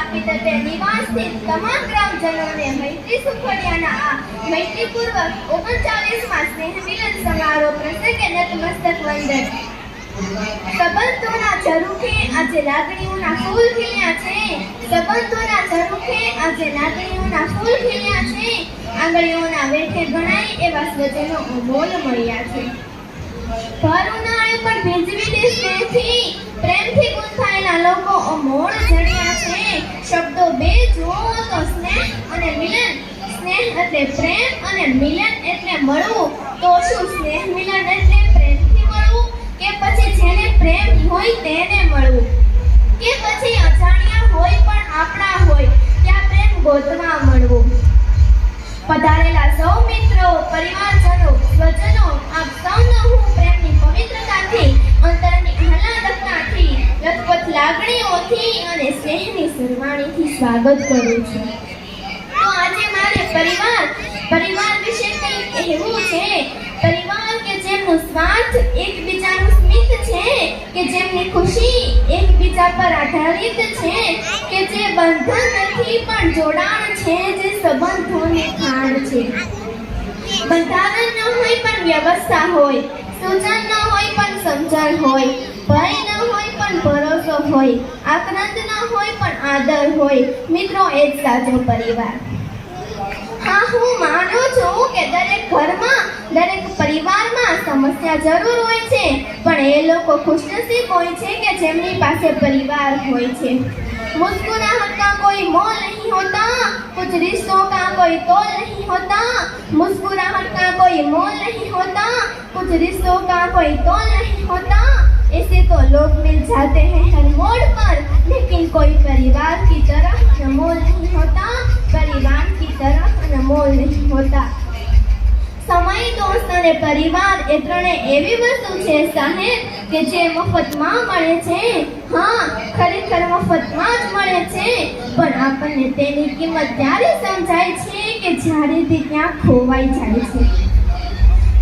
તાપી તટે નિવાસથી તમામ ગ્રામજનોને મૈત્રી સુખડિયાના આ મૈત્રીપૂર્વક 39માં સ્નેહ મિલન સમારોહ પ્રસંગે નતમસ્તક વંદન. સંબંધોના ઝરૂખે આજે લાગણીઓના ફૂલ ખીલ્યા છે. સંબંધોના ઝરૂખે આજે લાગણીઓના ફૂલ ખીલ્યા છે. આંગળીઓના વેઠે ગણાય એવા સ્વજનો અમોલ મળ્યા છે. ભર ઉનાળે પણ ભીંજવી દે સ્નેહથી, પ્રેમથી ગૂંથાયેલા લોકો અમોલ જડ્યા છે. શબ્દો બે જુઓ તો સ્નેહ અને મિલન. સ્નેહ એટલે પ્રેમ અને મિલન એટલે મળવું. તો શું સ્નેહ મિલન એટલે પ્રેમથી મળવું, કે પછી જેને પ્રેમ હોય તેને મળવું, કે પછી અજાણ્યા હોય પણ આપણા હોય ત્યાં પ્રેમ ગોતવા મળવું? પધારેલા સૌ મિત્રો, પરિવારજનો, સ્વજનો, આપ સૌનો હું પ્રેમની પવિત્રતાથી, અંતરની આહલાદકતાથી, લથપથ લાગણીઓથી અને સ્નેહની સરવાણીથી સ્વાગત કરું છું. તો આજે મારે પરિવાર વિશે કંઈ કહેવું છે. પરિવાર કે જેમનું સ્વાર્થ એકબીજાનું સ્મિત છે, કે જેમની ખુશી એકબીજા પર આધારિત છે, કે જે બંધન નથી પણ જોડાણ છે, જે સંબંધોની ખાણ છે. બંધારણ ન હોય પણ વ્યવસ્થા હોય, સૂચન ન હોય પણ સમજણ હોય, ભય ન હોય પણ ભરોસો હોય, આક્રંદ ન હોય પણ આદર હોય. મિત્રો, એ જ સાચો પરિવાર. હા, હું માનું છું કે દરેક ઘરમાં, દરેક પરિવારમાં સમસ્યા જરૂર હોય છે, પણ એ લોકો ખુશનસીબ હોય છે કે જેમની પાસે પરિવાર હોય છે. मुस्कुराहट का कोई मोल नहीं होता, कुछ रिश्तों का कोई तोल नहीं होता. मुस्कुराहट का कोई मोल नहीं होता, कुछ रिश्तों का कोई तोल नहीं होता. ऐसे तो लोग मिल जाते हैं हर मोड़ पर, लेकिन कोई परिवार की तरह अनमोल नहीं होता. परिवार की तरह अनमोल नहीं होता. સમય, દોસ્ત અને પરિવાર એ ત્રણે એવી વસ્તુ છે સાહેબ કે જે મફતમાં મળે છે. હા, ખરેખર મફતમાં જ મળે છે, પણ આપણને તેની કિંમત ત્યારે સમજાય છે કે જ્યારે તે ક્યાં ખોવાઈ જાય છે.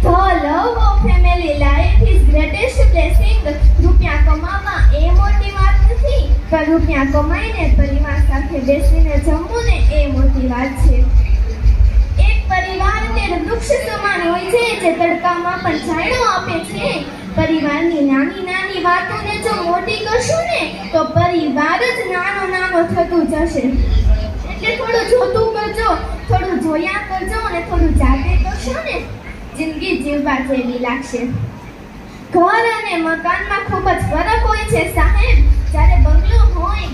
The love of family life is greatest blessing. રૂપિયા કમાવા એ મોટી વાત નથી, પણ રૂપિયા કમાઈને પરિવાર સાથે બેસીને જમવું ને એ મોટી વાત છે. પરિવાર તે વૃક્ષ સમાન હોય છે જે તડકામાં પણ છાંયો આપે છે. પરિવારની નાની નાની વાતોને જો મોટી કરશું ને તો પરિવાર જ નાનો નાનો થતું જશે. એટલે થોડું જોતું કરજો, થોડું જોયા કરજો અને થોડું જાતે કરશો ને જિંદગી જીવવા જેવી લાગશે. ઘર અને મકાનમાં ખૂબ જ ફરક હોય છે સાહેબ. જ્યારે બંગલો હોય,